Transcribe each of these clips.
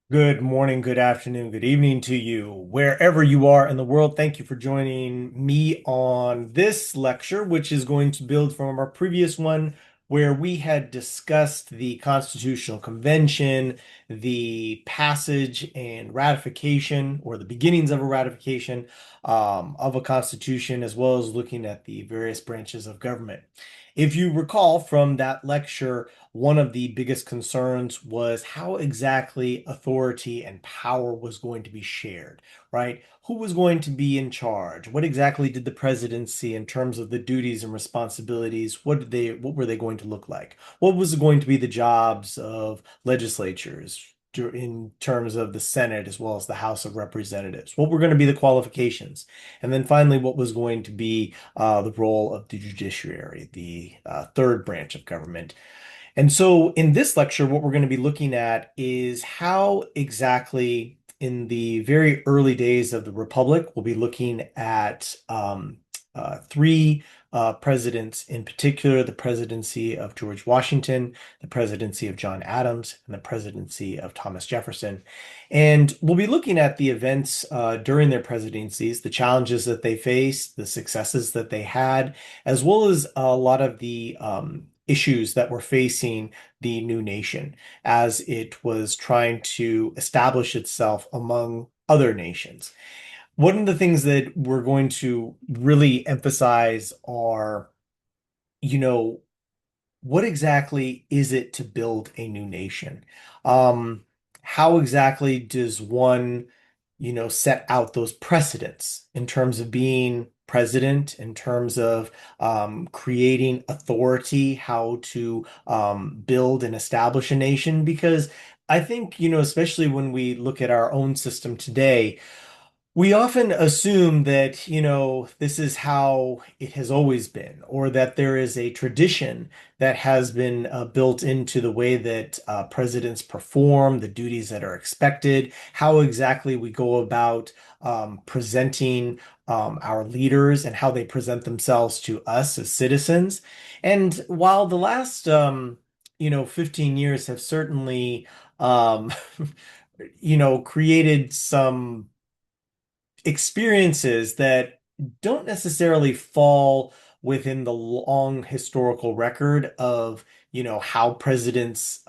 Good morning, good afternoon, good evening to you, wherever you are in the world. Thank you for joining me on this lecture, which is going to build from our previous one, where we had discussed the Constitutional Convention, the passage and ratification, or the beginnings of a ratification of a constitution, as well as looking at the various branches of government. If you recall from that lecture, one of the biggest concerns was how exactly authority and power was going to be shared, right? Who was going to be in charge? What exactly did the presidency, in terms of the duties and responsibilities, what were they going to look like? What was going to be the jobs of legislatures in terms of the Senate as well as the House of Representatives? What were going to be the qualifications? And then finally, what was going to be the role of the judiciary, the third branch of government? And so in this lecture, what we're going to be looking at is how exactly in the very early days of the Republic, we'll be looking at three presidents, in particular, the presidency of George Washington, the presidency of John Adams, and the presidency of Thomas Jefferson. And we'll be looking at the events during their presidencies, the challenges that they faced, the successes that they had, as well as a lot of the issues that were facing the new nation as it was trying to establish itself among other nations. One of the things that we're going to really emphasize are, you know, what exactly is it to build a new nation? Um, how exactly does one, set out those precedents in terms of being president, in terms of creating authority, how to build and establish a nation? Because I think, especially when we look at our own system today, we often assume that, this is how it has always been, or that there is a tradition that has been built into the way that presidents perform, the duties that are expected, how exactly we go about presenting our leaders and how they present themselves to us as citizens. And while the last, 15 years have certainly, um, created some experiences that don't necessarily fall within the long historical record of, how presidents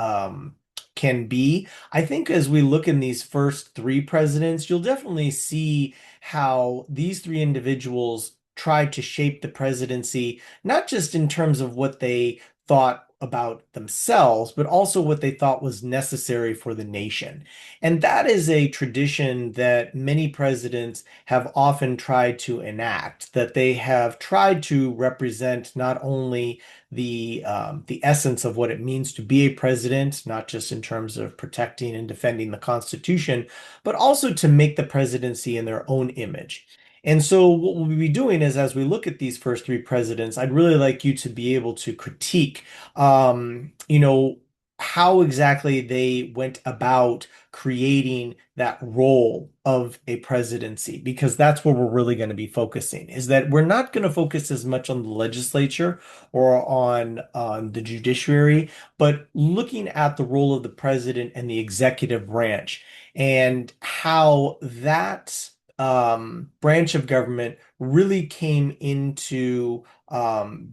can be. I think as we look in these first three presidents, you'll definitely see how these three individuals tried to shape the presidency, not just in terms of what they thought about themselves, but also what they thought was necessary for the nation. And that is a tradition that many presidents have often tried to enact, that they have tried to represent not only the essence of what it means to be a president, not just in terms of protecting and defending the Constitution, but also to make the presidency in their own image. And so what we'll be doing is as we look at these first three presidents, I'd really like you to be able to critique, how exactly they went about creating that role of a presidency, because that's where we're really going to be focusing, is that we're not going to focus as much on the legislature or on the judiciary, but looking at the role of the president and the executive branch and how that branch of government really came into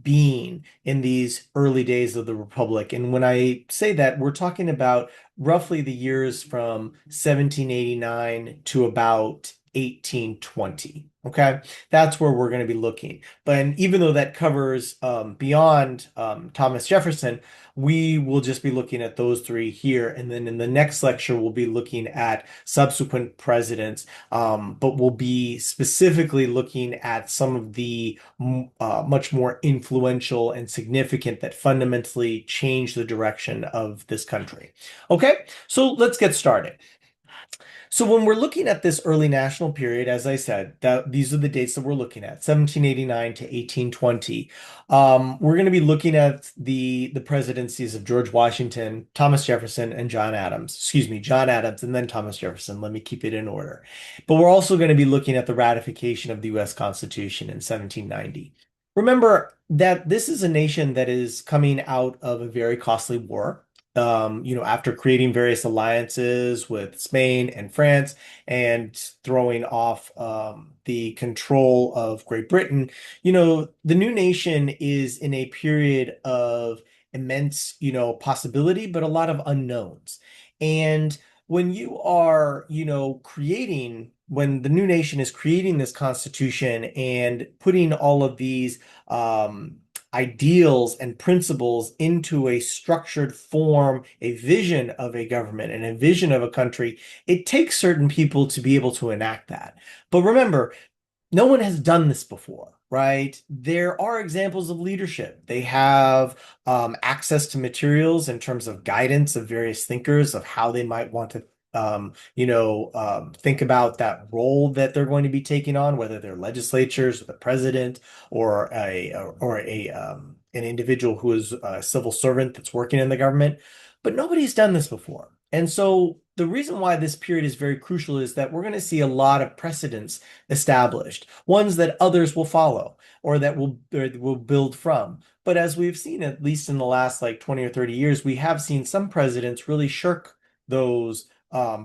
being in these early days of the Republic. And when I say that, we're talking about roughly the years from 1789 to about 1820. Okay, that's where we're going to be looking. But even though that covers beyond Thomas Jefferson, we will just be looking at those three here. And then in the next lecture, we'll be looking at subsequent presidents, but we'll be specifically looking at some of the much more influential and significant that fundamentally changed the direction of this country. Okay, so let's get started. So when we're looking at this early national period, as I said, that these are the dates that we're looking at, 1789 to 1820. We're going to be looking at the presidencies of George Washington, Thomas Jefferson, and John Adams. Excuse me, John Adams, and then Thomas Jefferson. Let me keep it in order. But we're also going to be looking at the ratification of the U.S. Constitution in 1790. Remember that this is a nation that is coming out of a very costly war. after creating various alliances with Spain and France and throwing off the control of Great Britain, the new nation is in a period of immense, possibility, but a lot of unknowns. And when you are, when the new nation is creating this constitution and putting all of these ideals and principles into a structured form, a vision of a government and a vision of a country, it takes certain people to be able to enact that. But remember, no one has done this before, right? There are examples of leadership. They have access to materials in terms of guidance of various thinkers of how they might want to, think about that role that they're going to be taking on, whether they're legislatures or the president or an individual who is a civil servant that's working in the government. But nobody's done this before. And so the reason why this period is very crucial is that we're going to see a lot of precedents established, ones that others will follow or will build from. But as we've seen, at least in the last like 20 or 30 years, we have seen some presidents really shirk those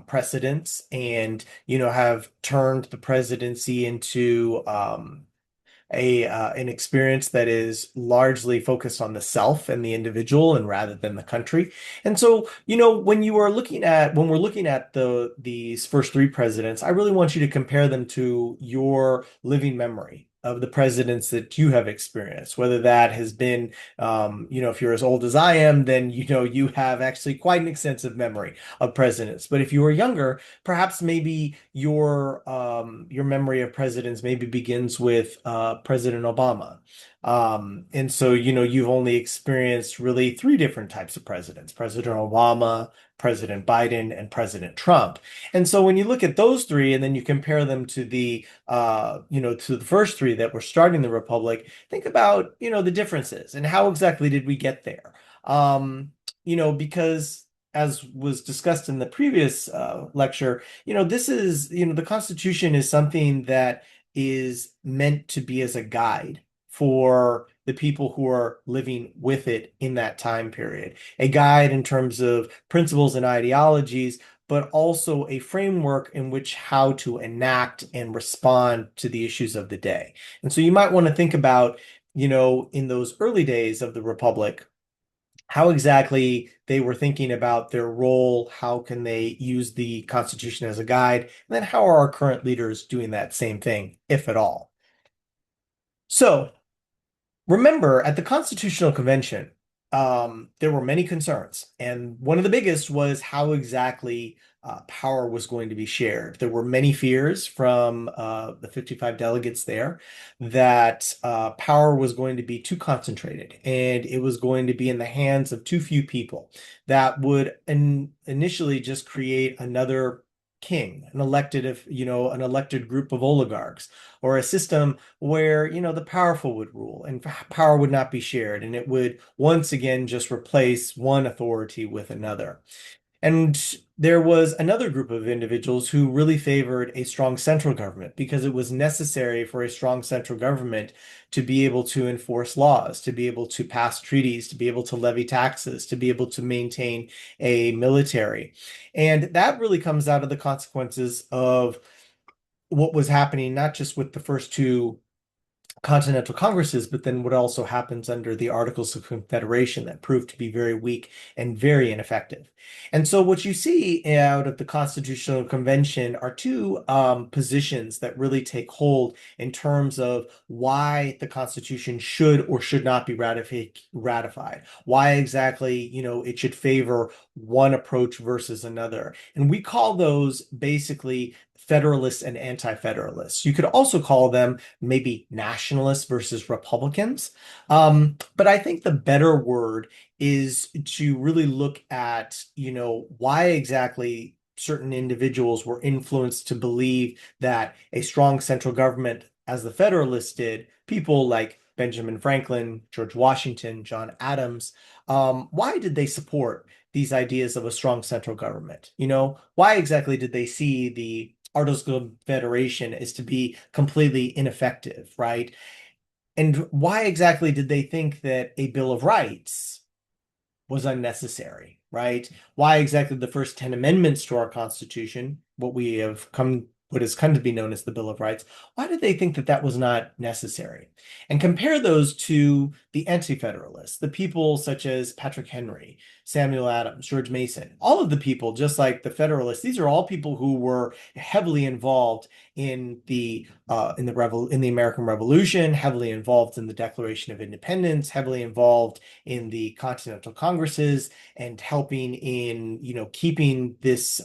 precedents and, have turned the presidency into an experience that is largely focused on the self and the individual and rather than the country. And so, when we're looking at these first three presidents, I really want you to compare them to your living memory of the presidents that you have experienced, whether that has been, if you're as old as I am, then you have actually quite an extensive memory of presidents. But if you were younger, perhaps maybe your memory of presidents maybe begins with President Obama. And so, you've only experienced really three different types of presidents: President Obama, President Biden, and President Trump. And so when you look at those three and then you compare them to the first three that were starting the republic, think about, the differences and how exactly did we get there? Because as was discussed in the previous lecture, the Constitution is something that is meant to be as a guide for the people who are living with it in that time period. A guide in terms of principles and ideologies, but also a framework in which how to enact and respond to the issues of the day. And so you might want to think about, in those early days of the Republic, how exactly they were thinking about their role, how can they use the Constitution as a guide, and then how are our current leaders doing that same thing, if at all. So remember, at the Constitutional Convention, there were many concerns, and one of the biggest was how exactly power was going to be shared. There were many fears from the 55 delegates there that power was going to be too concentrated, and it was going to be in the hands of too few people. That would initially just create another king, an elected group of oligarchs, or a system where, the powerful would rule and power would not be shared, and it would once again just replace one authority with another. And there was another group of individuals who really favored a strong central government because it was necessary for a strong central government to be able to enforce laws, to be able to pass treaties, to be able to levy taxes, to be able to maintain a military. And that really comes out of the consequences of what was happening, not just with the first two continental congresses, but then what also happens under the Articles of Confederation that proved to be very weak and very ineffective. And so what you see out of the Constitutional Convention are two positions that really take hold in terms of why the Constitution should or should not be ratified, why exactly, it should favor one approach versus another. And we call those basically Federalists and anti-Federalists. You could also call them maybe nationalists versus Republicans. But I think the better word is to really look at, why exactly certain individuals were influenced to believe that a strong central government, as the Federalists did, people like Benjamin Franklin, George Washington, John Adams, why did they support these ideas of a strong central government? Why exactly did they see the Articles of Confederation as to be completely ineffective, right? And why exactly did they think that a Bill of Rights was unnecessary? right? Why exactly the first 10 amendments to our Constitution, what has come to be known as the Bill of Rights, why did they think that that was not necessary? And compare those to the Anti-Federalists, the people such as Patrick Henry, Samuel Adams, George Mason, all of the people, just like the Federalists, these are all people who were heavily involved in the American Revolution, heavily involved in the Declaration of Independence, heavily involved in the Continental Congresses, and helping in keeping this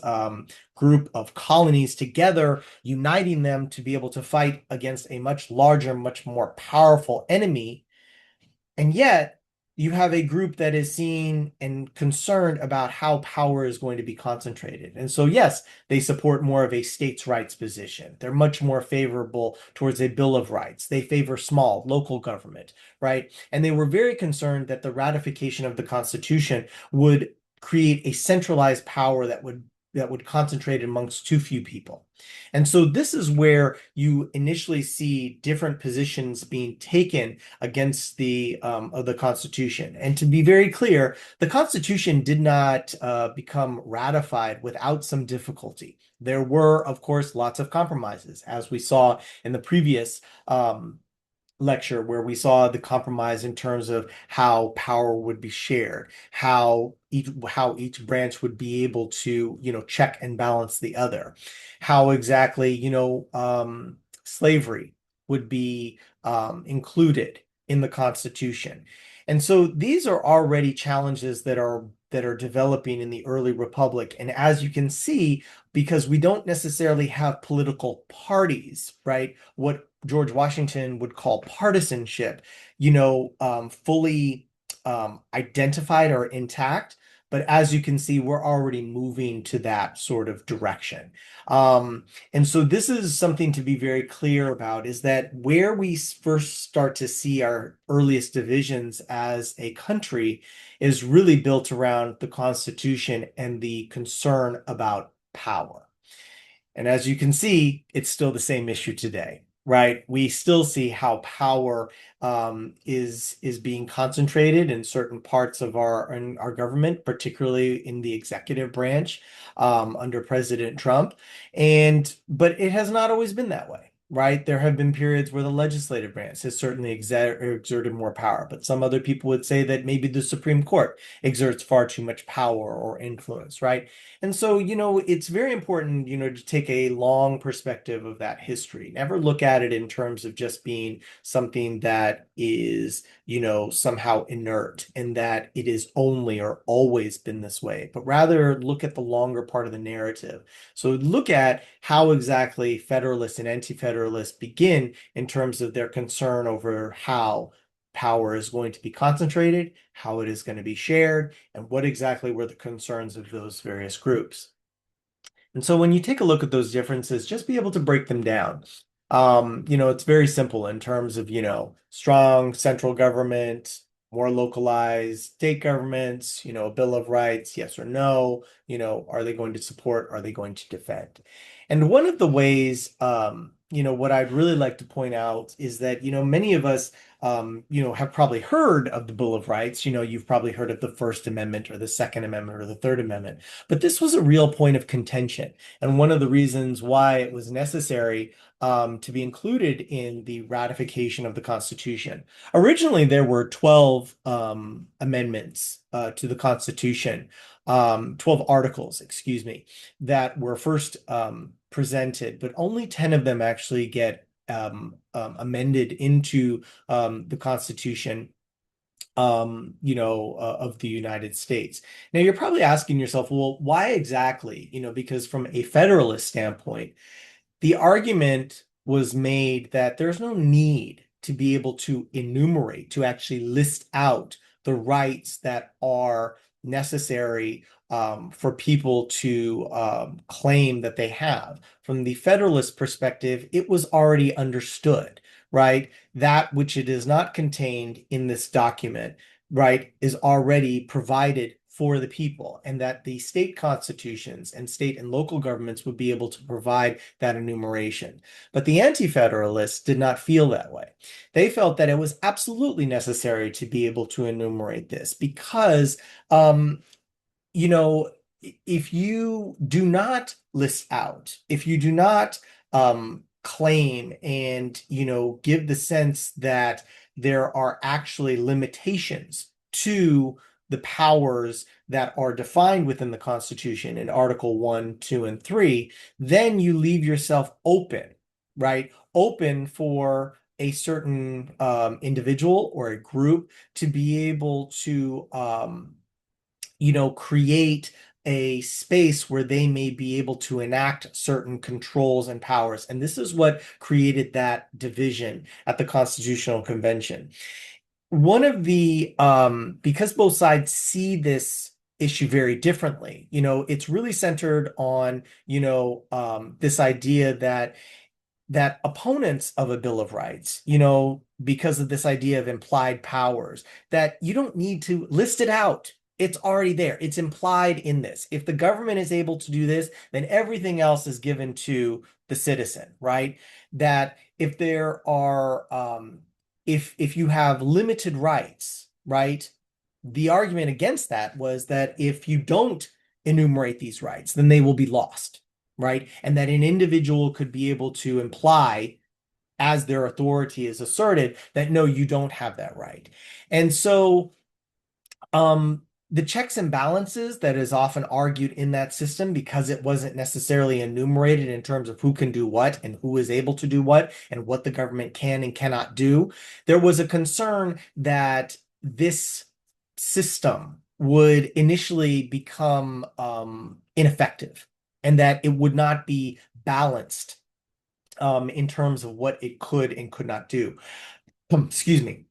group of colonies together, uniting them to be able to fight against a much larger, much more powerful enemy. And yet, you have a group that is seen and concerned about how power is going to be concentrated. And so, yes, they support more of a states' rights position. They're much more favorable towards a Bill of Rights. They favor small local government, right? And they were very concerned that the ratification of the Constitution would create a centralized power that would concentrate amongst too few people. And so this is where you initially see different positions being taken against the of the Constitution. And to be very clear, the Constitution did not become ratified without some difficulty. There were, of course, lots of compromises, as we saw in the previous lecture, where we saw the compromise in terms of how power would be shared, how each branch would be able to, check and balance the other, how exactly, slavery would be included in the Constitution. And so these are already challenges that are developing in the early republic. And as you can see, because we don't necessarily have political parties, right? What George Washington would call partisanship, fully identified or intact. But as you can see, we're already moving to that sort of direction. And so this is something to be very clear about, is that where we first start to see our earliest divisions as a country is really built around the Constitution and the concern about power. And as you can see, it's still the same issue today, right? We still see how power is being concentrated in certain parts of our government, particularly in the executive branch under President Trump. But it has not always been that way. Right? There have been periods where the legislative branch has certainly exerted more power, but some other people would say that maybe the Supreme Court exerts far too much power or influence, right? And so, it's very important, to take a long perspective of that history. Never look at it in terms of just being something that is, somehow inert and that it is only or always been this way, but rather look at the longer part of the narrative. So look at how exactly Federalists and Anti-Federalists begin in terms of their concern over how power is going to be concentrated, how it is going to be shared, and what exactly were the concerns of those various groups. And so when you take a look at those differences, just be able to break them down. It's very simple in terms of, strong central government, more localized state governments, a Bill of Rights, yes or no, are they going to support, are they going to defend? And one of the ways, what I'd really like to point out is that, many of us, have probably heard of the Bill of Rights. You've probably heard of the First Amendment or the Second Amendment or the Third Amendment, but this was a real point of contention. And one of the reasons why it was necessary to be included in the ratification of the Constitution. Originally, there were 12 amendments to the Constitution, 12 articles, excuse me, that were first presented, but only 10 of them actually get amended into the Constitution of the United States. Now, you're probably asking yourself, well, why exactly? Because from a Federalist standpoint, the argument was made that there's no need to be able to enumerate, to actually list out the rights that are necessary for people to claim that they have. From the Federalist perspective, it was already understood, right? That which it is not contained in this document, right, is already provided for the people, and that the state constitutions and state and local governments would be able to provide that enumeration. But the Anti-Federalists did not feel that way. They felt that it was absolutely necessary to be able to enumerate this because you know, if you do not list out, if you do not claim and, give the sense that there are actually limitations to the powers that are defined within the Constitution in Article 1, 2, and 3, then you leave yourself open, right? Open for a certain individual or a group to be able to create a space where they may be able to enact certain controls and powers. And this is what created that division at the Constitutional Convention. One of the, because both sides see this issue very differently, it's really centered on, this idea that opponents of a Bill of Rights, because of this idea of implied powers, that you don't need to list it out. It's already there. It's implied in this. If the government is able to do this, then everything else is given to the citizen, right? That if there are, if you have limited rights, right? The argument against that was that if you don't enumerate these rights, then they will be lost, right? And that an individual could be able to imply, as their authority is asserted, that no, you don't have that right. And so the checks and balances that is often argued in that system, because it wasn't necessarily enumerated in terms of who can do what and who is able to do what and what the government can and cannot do, there was a concern that this system would initially become ineffective and that it would not be balanced in terms of what it could and could not do, excuse me,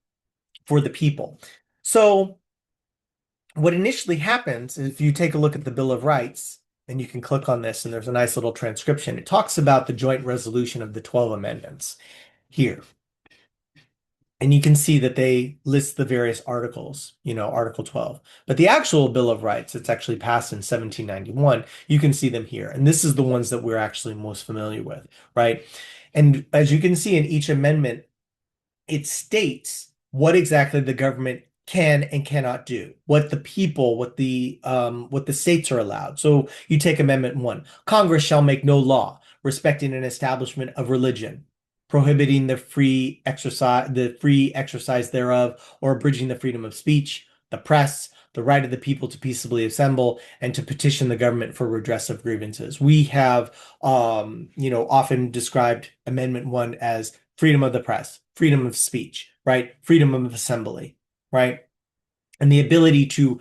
for the people. So what initially happens is if you take a look at the Bill of Rights, and you can click on this, and there's a nice little transcription. It talks about the joint resolution of the 12 amendments here. And you can see that they list the various articles, Article 12. But the actual Bill of Rights, it's actually passed in 1791, you can see them here. And this is the ones that we're actually most familiar with, right? And as you can see in each amendment, it states what exactly the government can and cannot do, what the people, what the states are allowed. So you take Amendment 1, Congress shall make no law respecting an establishment of religion, prohibiting the free exercise thereof, or abridging the freedom of speech, the press, the right of the people to peaceably assemble and to petition the government for redress of grievances. We have, often described Amendment 1 as freedom of the press, freedom of speech, right? Freedom of assembly, right? And the ability to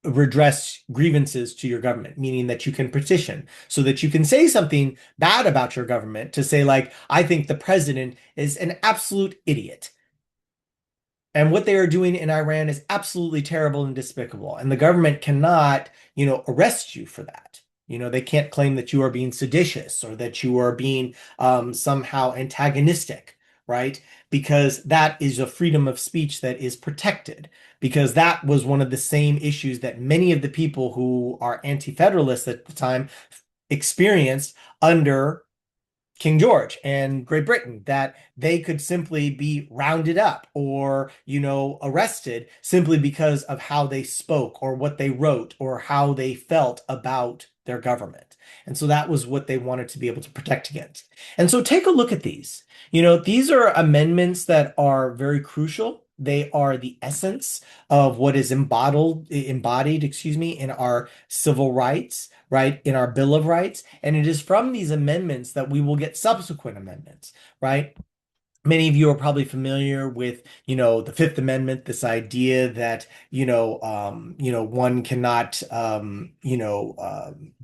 redress grievances to your government, meaning that you can petition so that you can say something bad about your government, to say, like, I think the president is an absolute idiot. And what they are doing in Iran is absolutely terrible and despicable. And the government cannot, arrest you for that. They can't claim that you are being seditious or that you are being somehow antagonistic, right? Because that is a freedom of speech that is protected. Because that was one of the same issues that many of the people who are anti-federalists at the time experienced under King George and Great Britain, that they could simply be rounded up or, arrested simply because of how they spoke or what they wrote or how they felt about their government. And so that was what they wanted to be able to protect against. And so take a look at these. These are amendments that are very crucial. They are the essence of what is embodied, in our civil rights, right, in our Bill of Rights. And it is from these amendments that we will get subsequent amendments, right? Many of you are probably familiar with, the Fifth Amendment, this idea that, one cannot,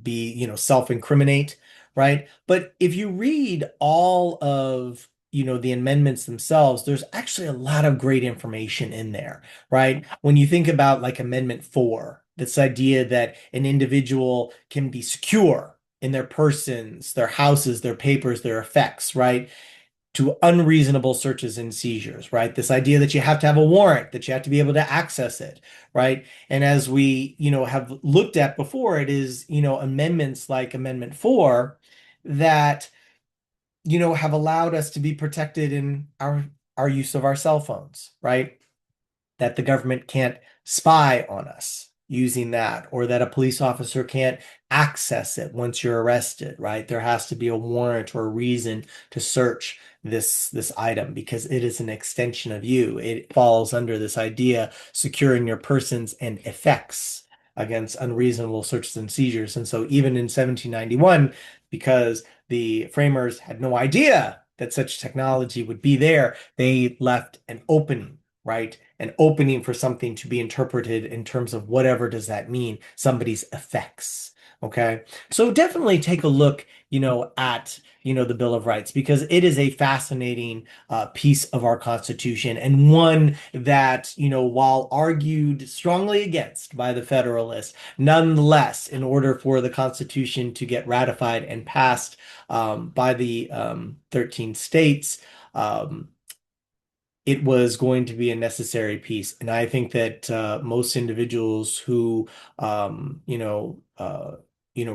be, self-incriminate, right? But if you read all of, the amendments themselves, there's actually a lot of great information in there, right? When you think about like Amendment 4, this idea that an individual can be secure in their persons, their houses, their papers, their effects, right? To unreasonable searches and seizures, right? This idea that you have to have a warrant, that you have to be able to access it, right? And as we, have looked at before, it is, amendments like Amendment 4 that, have allowed us to be protected in our use of our cell phones, right? That the government can't spy on us, using that, or that a police officer can't access it once you're arrested, right? There has to be a warrant or a reason to search this item because it is an extension of you. It falls under this idea securing your persons and effects against unreasonable searches and seizures. And so even in 1791, because the framers had no idea that such technology would be there, they left an opening, right? An opening for something to be interpreted in terms of whatever does that mean, somebody's effects. Okay. So definitely take a look, at, the Bill of Rights because it is a fascinating piece of our Constitution and one that, while argued strongly against by the Federalists, nonetheless, in order for the Constitution to get ratified and passed by the 13 states, um, it was going to be a necessary piece. And I think that most individuals who,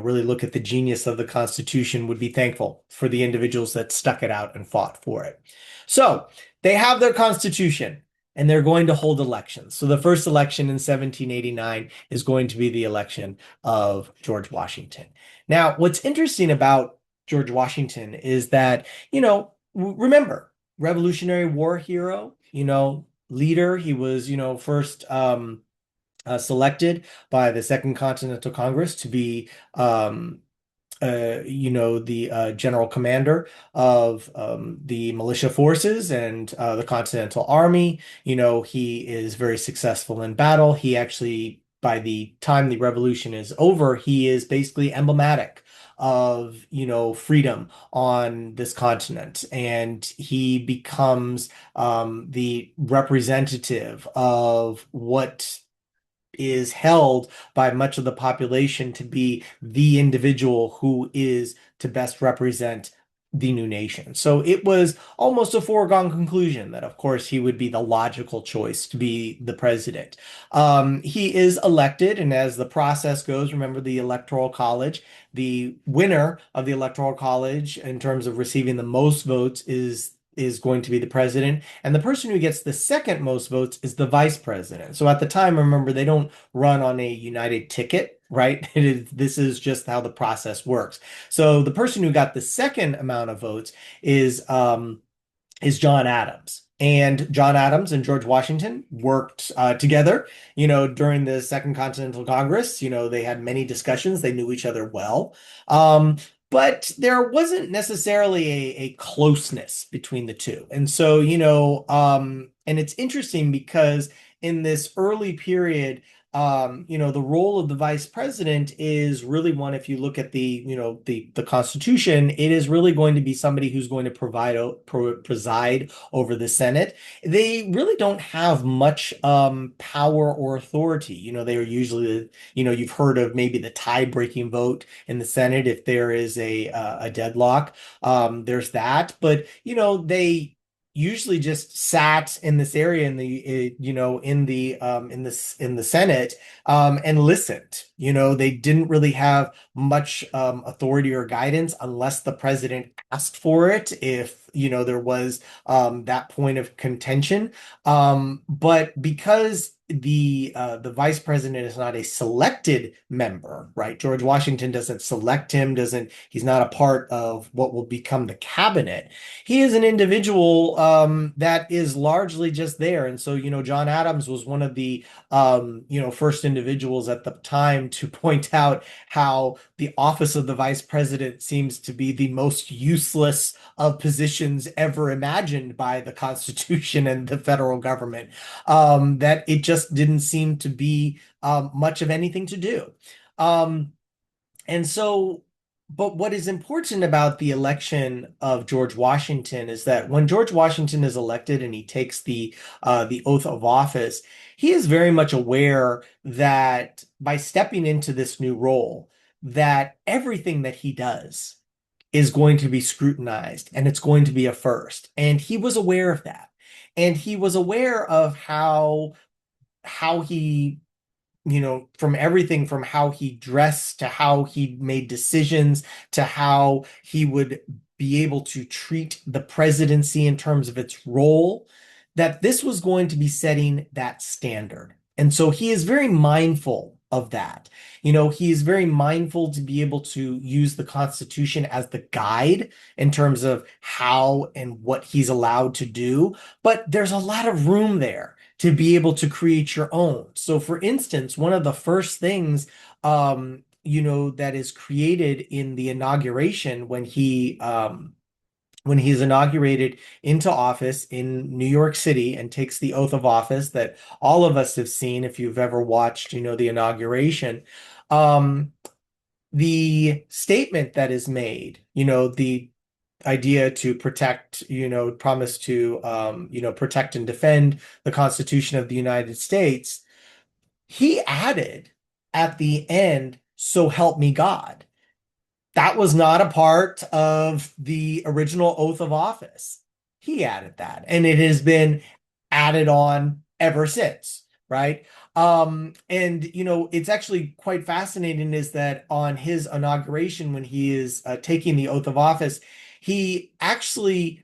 really look at the genius of the Constitution would be thankful for the individuals that stuck it out and fought for it. So they have their Constitution and they're going to hold elections. So the first election in 1789 is going to be the election of George Washington. Now, what's interesting about George Washington is that, remember, Revolutionary War hero, leader. He was, first selected by the Second Continental Congress to be the general commander of the militia forces and the Continental Army. He is very successful in battle. He actually, by the time the revolution is over, he is basically emblematic of, freedom on this continent. And he becomes the representative of what is held by much of the population to be the individual who is to best represent the new nation. So it was almost a foregone conclusion that, of course, he would be the logical choice to be the president. He is elected, and as the process goes, remember the Electoral College, the winner of the Electoral College in terms of receiving the most votes is going to be the president, and the person who gets the second most votes is the vice president. So at the time, remember, they don't run on a united ticket, right? This is just how the process works. So the person who got the second amount of votes is John Adams. And John Adams and George Washington worked together, during the Second Continental Congress. They had many discussions. They knew each other well. But there wasn't necessarily a closeness between the two. And so, and it's interesting because in this early period, the role of the vice president is really one, if you look at the Constitution, it is really going to be somebody who's going to preside over the Senate. They really don't have much power or authority. They are usually, you've heard of maybe the tie-breaking vote in the Senate if there is a deadlock. There's that, but they usually just sat in this area in the in the Senate and listened. They didn't really have much authority or guidance unless the president asked for it, if there was that point of contention. But because the vice president is not a selected member, right? George Washington doesn't select him, he's not a part of what will become the cabinet. He is an individual that is largely just there. And so, John Adams was one of the first individuals at the time to point out how the office of the vice president seems to be the most useless of positions ever imagined by the Constitution and the federal government. That it just didn't seem to be much of anything to do. And so, but what is important about the election of George Washington is that when George Washington is elected and he takes the oath of office, he is very much aware that by stepping into this new role, that everything that he does is going to be scrutinized and it's going to be a first. And he was aware of that. And he was aware of how he, from everything from how he dressed to how he made decisions to how he would be able to treat the presidency in terms of its role, that this was going to be setting that standard. And so he is very mindful of that. He is very mindful to be able to use the Constitution as the guide in terms of how and what he's allowed to do, but there's a lot of room there to be able to create your own. So, for instance, one of the first things, that is created in the inauguration when he's inaugurated into office in New York City and takes the oath of office that all of us have seen if you've ever watched, the inauguration. Um, the statement that is made, the idea to protect, promise to, protect and defend the Constitution of the United States, he added at the end, "So help me God." That was not a part of the original oath of office. He added that, and it has been added on ever since, right? And it's actually quite fascinating is that on his inauguration, when he is taking the oath of office, he actually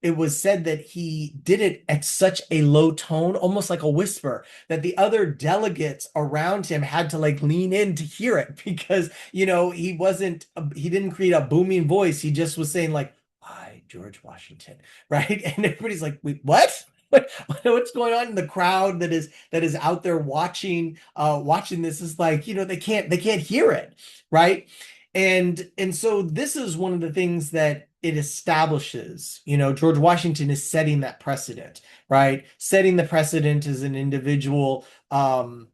it was said that he did it at such a low tone, almost like a whisper, that the other delegates around him had to like lean in to hear it because he didn't create a booming voice. He just was saying like, "I, George Washington," right? And everybody's like, "Wait, what?" What's going on in the crowd that is out there watching this is like, they can't hear it, right? And so this is one of the things that it establishes. George Washington is setting that precedent, right? Setting the precedent as an individual that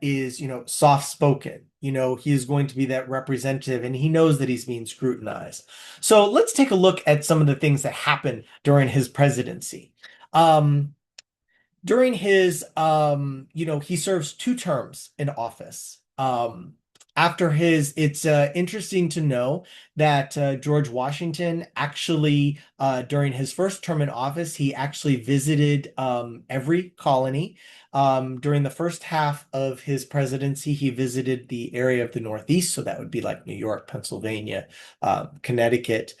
is, soft spoken. He is going to be that representative and he knows that he's being scrutinized. So let's take a look at some of the things that happened during his presidency. During his he serves 2 terms in office. After his It's interesting to know that George Washington actually during his first term in office he actually visited every colony. During the first half of his presidency he visited the area of the Northeast, so that would be like New York, Pennsylvania, Connecticut,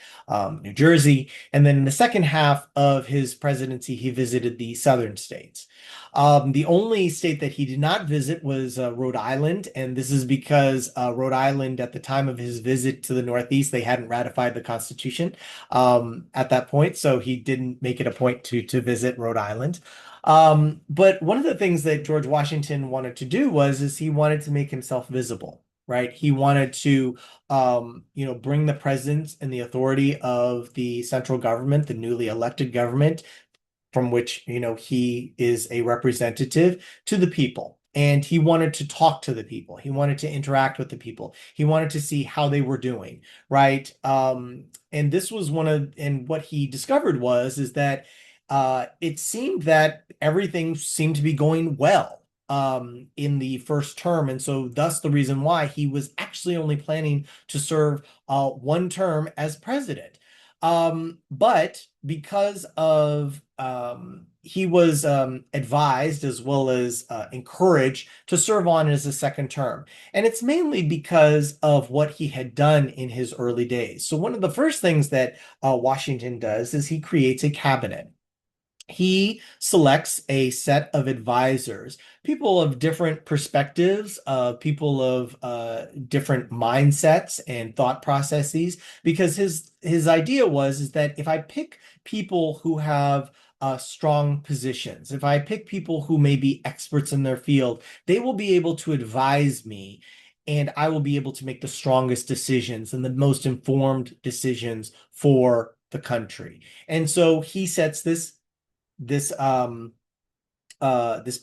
New Jersey. And then in the second half of his presidency, he visited the southern states. The only state that he did not visit was Rhode Island, and this is because Rhode Island, at the time of his visit to the Northeast, they hadn't ratified the Constitution at that point, so he didn't make it a point to visit Rhode Island. But one of the things that George Washington wanted to do is he wanted to make himself visible, right? He wanted to bring the presence and the authority of the central government, the newly elected government, from which, he is a representative, to the people. And he wanted to talk to the people. He wanted to interact with the people. He wanted to see how they were doing, right? And this was and what he discovered is that it seemed that everything seemed to be going well in the first term. And so thus the reason why he was actually only planning to serve 1 term as president. But because of he was advised as well as encouraged to serve on as a second term. And it's mainly because of what he had done in his early days. So one of the first things that Washington does is he creates a cabinet. He selects a set of advisors, people of different perspectives, people of different mindsets and thought processes, because his idea is that if I pick people who have strong positions, if I pick people who may be experts in their field, they will be able to advise me, and I will be able to make the strongest decisions and the most informed decisions for the country. And so he sets this this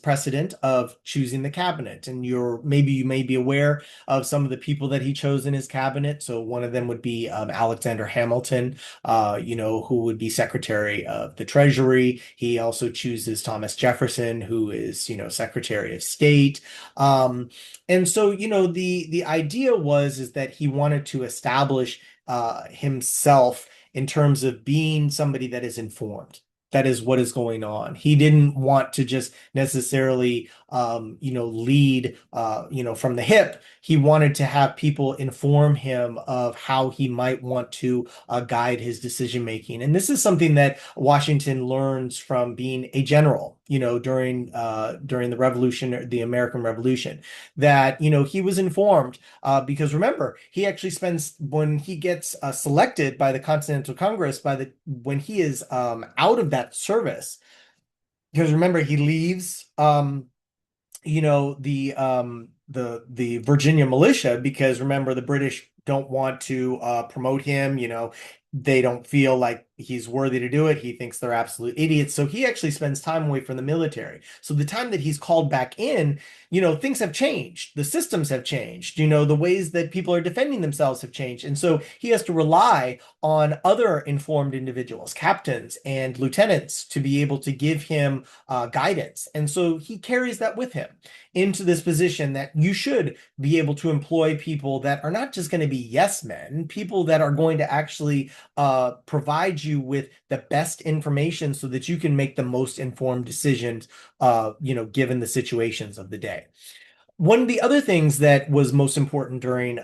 precedent of choosing the cabinet. And you may be aware of some of the people that he chose in his cabinet. So one of them would be Alexander Hamilton, who would be Secretary of the Treasury. He also chooses Thomas Jefferson, who is, Secretary of State. And so, the idea is that he wanted to establish himself in terms of being somebody that is informed. That is what is going on. He didn't want to just necessarily lead, from the hip. He wanted to have people inform him of how he might want to guide his decision making. And this is something that Washington learns from being a general, during the Revolution, the American Revolution, that, he was informed because remember, he actually spends when he gets selected by the Continental Congress, when he is out of that service, because remember, he leaves the Virginia militia, because remember, the British don't want to promote him. They don't feel like he's worthy to do it. He thinks they're absolute idiots. So he actually spends time away from the military. So the time that he's called back in, things have changed. The systems have changed. The ways that people are defending themselves have changed. And so he has to rely on other informed individuals, captains and lieutenants, to be able to give him guidance. And so he carries that with him into this position, that you should be able to employ people that are not just going to be yes men, people that are going to actually provide you with the best information so that you can make the most informed decisions, given the situations of the day. One of the other things that was most important during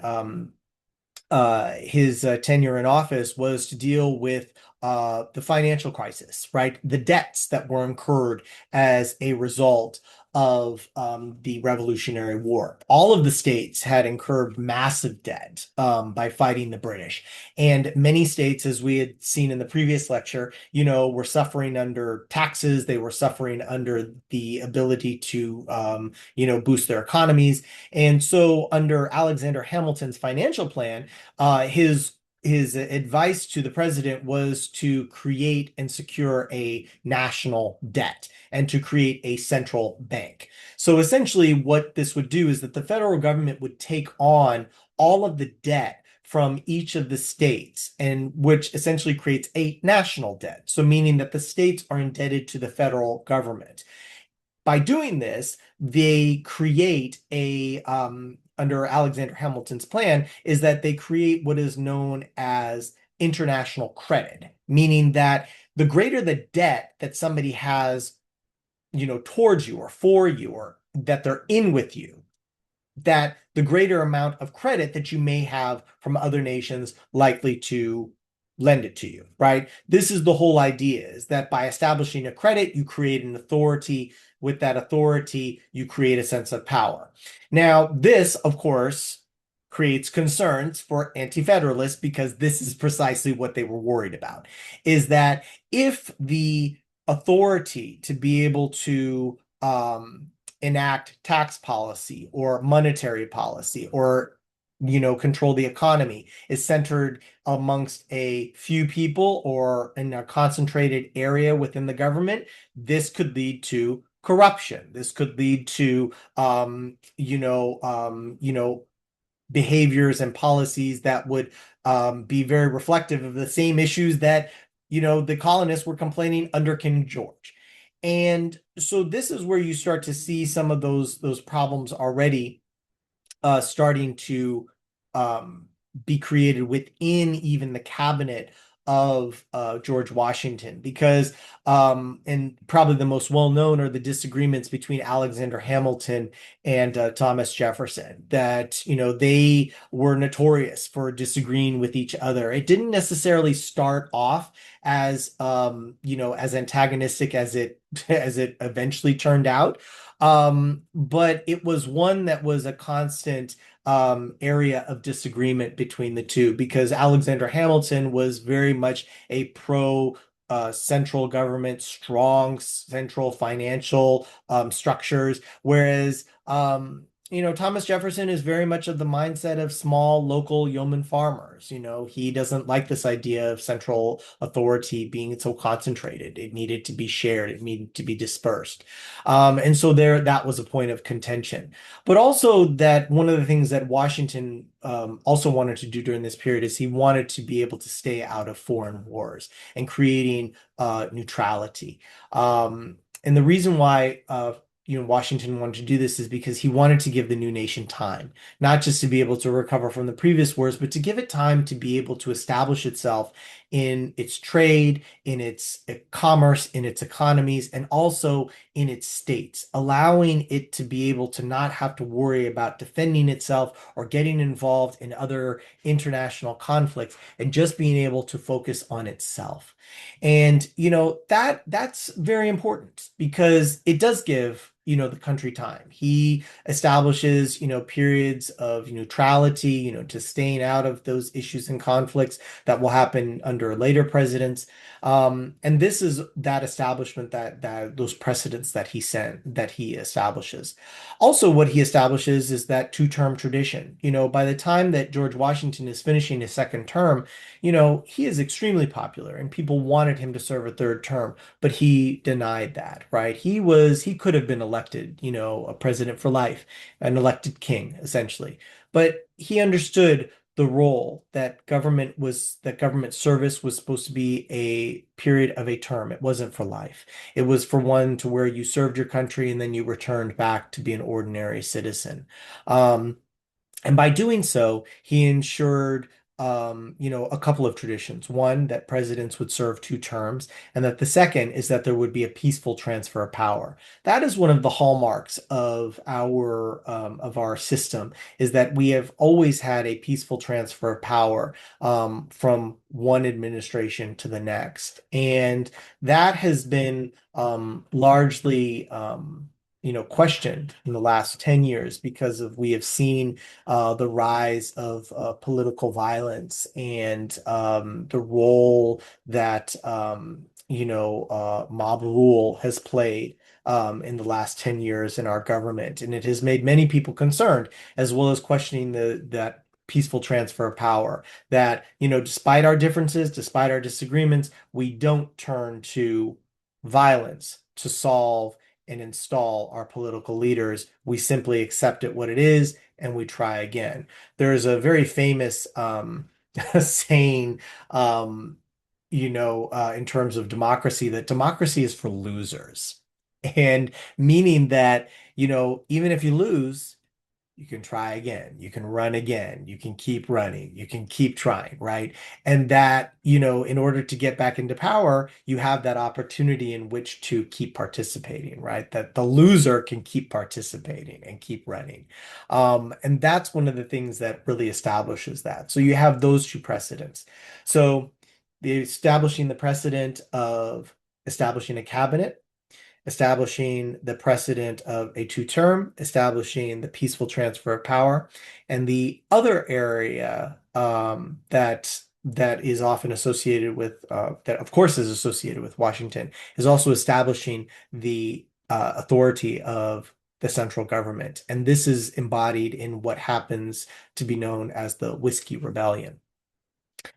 his tenure in office was to deal with the financial crisis, right? The debts that were incurred as a result of the Revolutionary War. All of the states had incurred massive debt by fighting the British. And many states, as we had seen in the previous lecture, were suffering under taxes. They were suffering under the ability to, boost their economies. And so under Alexander Hamilton's financial plan, his advice to the president was to create and secure a national debt and to create a central bank. So essentially, what this would do is that the federal government would take on all of the debt from each of the states, and which essentially creates a national debt. So meaning that the states are indebted to the federal government. By doing this, they create under Alexander Hamilton's plan, is that they create what is known as international credit, meaning that the greater the debt that somebody has, towards you or for you, or that they're in with you, that the greater amount of credit that you may have from other nations likely to lend it to you, right? This is the whole idea, is that by establishing a credit, you create an authority. With that authority, you create a sense of power. Now, this, of course, creates concerns for anti-federalists, because this is precisely what they were worried about, is that if the authority to be able to enact tax policy or monetary policy, or control the economy, is centered amongst a few people or in a concentrated area within the government, this could lead to corruption. This could lead to behaviors and policies that would be very reflective of the same issues that the colonists were complaining under King George. And so this is where you start to see some of those problems already starting to be created within even the cabinet of George Washington, because and probably the most well-known are the disagreements between Alexander Hamilton and Thomas Jefferson, that they were notorious for disagreeing with each other. It didn't necessarily start off as as antagonistic as it eventually turned out, but it was one that was a constant area of disagreement between the two, because Alexander Hamilton was very much a pro central government, strong central financial structures, whereas Thomas Jefferson is very much of the mindset of small local yeoman farmers. He doesn't like this idea of central authority being so concentrated. It needed to be shared. It needed to be dispersed. And so that was a point of contention. But also, that one of the things that Washington also wanted to do during this period is he wanted to be able to stay out of foreign wars and creating neutrality. And the reason why Washington wanted to do this is because he wanted to give the new nation time, not just to be able to recover from the previous wars, but to give it time to be able to establish itself in its trade, in its commerce, in its economies, and also in its states, allowing it to be able to not have to worry about defending itself or getting involved in other international conflicts and just being able to focus on itself. And that's very important because it does give the country time. He establishes periods of neutrality, to staying out of those issues and conflicts that will happen under later presidents. And this is that establishment that those precedents that he establishes. Also, what he establishes is that two-term tradition. By the time that George Washington is finishing his second term, he is extremely popular and people wanted him to serve a third term, but he denied that, right? He could have been elected, a president for life, an elected king, essentially. But he understood the role that government service was supposed to be a period of a term. It wasn't for life. It was for one to where you served your country and then you returned back to be an ordinary citizen. Um, and by doing so, he ensured, a couple of traditions. One, that presidents would serve two terms, and that the second is that there would be a peaceful transfer of power. That is one of the hallmarks of our system, is that we have always had a peaceful transfer of power from one administration to the next, and that has been largely questioned in the last 10 years because of we have seen the rise of political violence and the role that mob rule has played in the last 10 years in our government. And it has made many people concerned, as well as questioning that peaceful transfer of power. That, despite our differences, despite our disagreements, we don't turn to violence to solve and install our political leaders. We simply accept it what it is and we try again. There's a very famous saying, in terms of democracy, that democracy is for losers. And meaning that, even if you lose, you can try again, you can run again, you can keep running, you can keep trying, right? And that, in order to get back into power, you have that opportunity in which to keep participating, right? That the loser can keep participating and keep running. And that's one of the things that really establishes that. So you have those two precedents. So establishing the precedent of establishing a cabinet, establishing the precedent of a two-term, establishing the peaceful transfer of power. And the other area that is often associated with that of course is associated with Washington is also establishing the authority of the central government. And this is embodied in what happens to be known as the Whiskey Rebellion.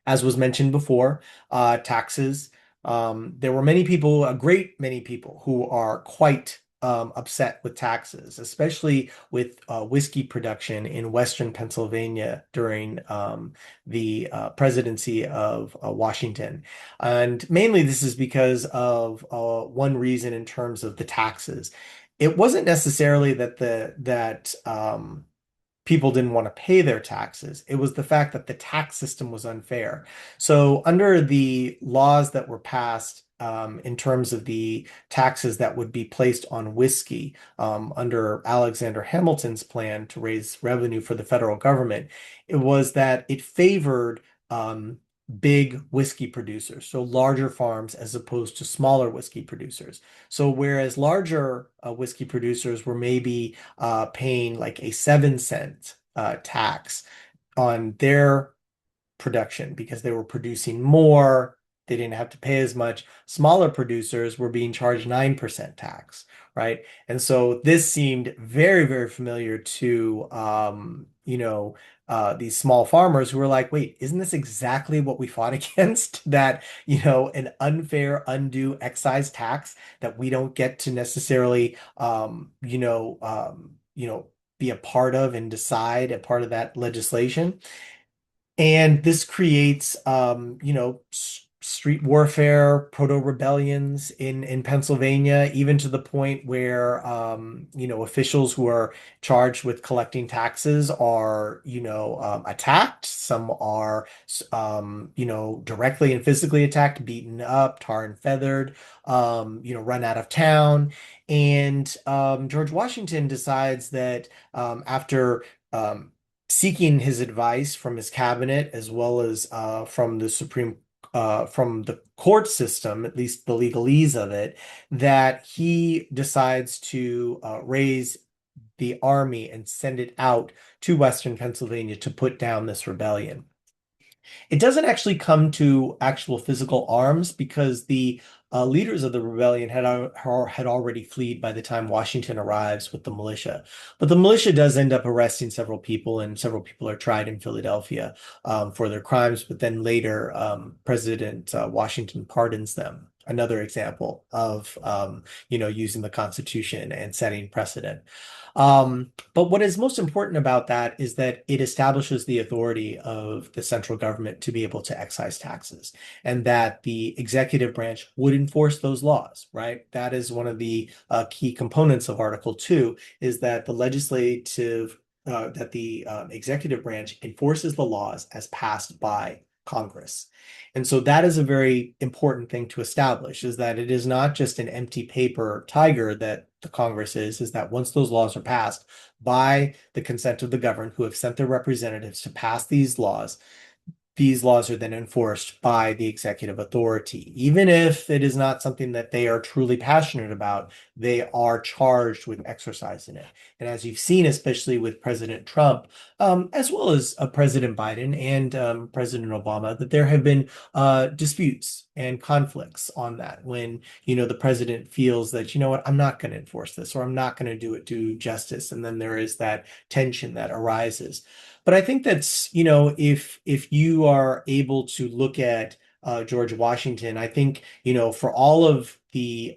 As was mentioned before, taxes. There were many people, a great many people, who are quite upset with taxes, especially with whiskey production in Western Pennsylvania during the presidency of Washington. And mainly this is because of one reason in terms of the taxes. It wasn't necessarily that people didn't want to pay their taxes. It was the fact that the tax system was unfair. So, under the laws that were passed in terms of the taxes that would be placed on whiskey under Alexander Hamilton's plan to raise revenue for the federal government, it was that it favored big whiskey producers, so larger farms as opposed to smaller whiskey producers. So, whereas larger whiskey producers were maybe paying like a 7 cent tax on their production because they were producing more. They didn't have to pay as much. Smaller producers were being charged 9% tax, right? And so this seemed very, very familiar to, these small farmers who were like, wait, isn't this exactly what we fought against? That, an unfair, undue excise tax that we don't get to necessarily, be a part of and decide a part of that legislation. And this creates, street warfare, proto-rebellions in Pennsylvania, even to the point where officials who are charged with collecting taxes are attacked. Some are directly and physically attacked, beaten up, tar and feathered, run out of town. And George Washington decides that after seeking his advice from his cabinet as well as from the court system, at least the legalese of it, that he decides to raise the army and send it out to Western Pennsylvania to put down this rebellion. It doesn't actually come to actual physical arms because the leaders of the rebellion had already fled by the time Washington arrives with the militia. But the militia does end up arresting several people, and several people are tried in Philadelphia for their crimes. But then later, President Washington pardons them. Another example of using the Constitution and setting precedent. But what is most important about that is that it establishes the authority of the central government to be able to excise taxes, and that the executive branch would enforce those laws, right? That is one of the key components of Article 2, is that the executive branch enforces the laws as passed by Congress. And so that is a very important thing to establish, is that it is not just an empty paper tiger that the Congress is that once those laws are passed by the consent of the governed who have sent their representatives to pass these laws are then enforced by the executive authority. Even if it is not something that they are truly passionate about, they are charged with exercising it. And as you've seen, especially with President Trump, as well as President Biden and President Obama, that there have been disputes and conflicts on that when, the president feels that, what, I'm not going to enforce this, or I'm not going to do it to justice. And then there is that tension that arises. But I think that's, if you are able to look at George Washington, I think, for all of the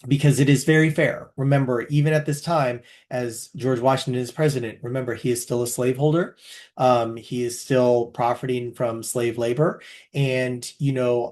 because it is very fair. Remember, even at this time, as George Washington is president, remember, he is still a slaveholder. He is still profiting from slave labor. And,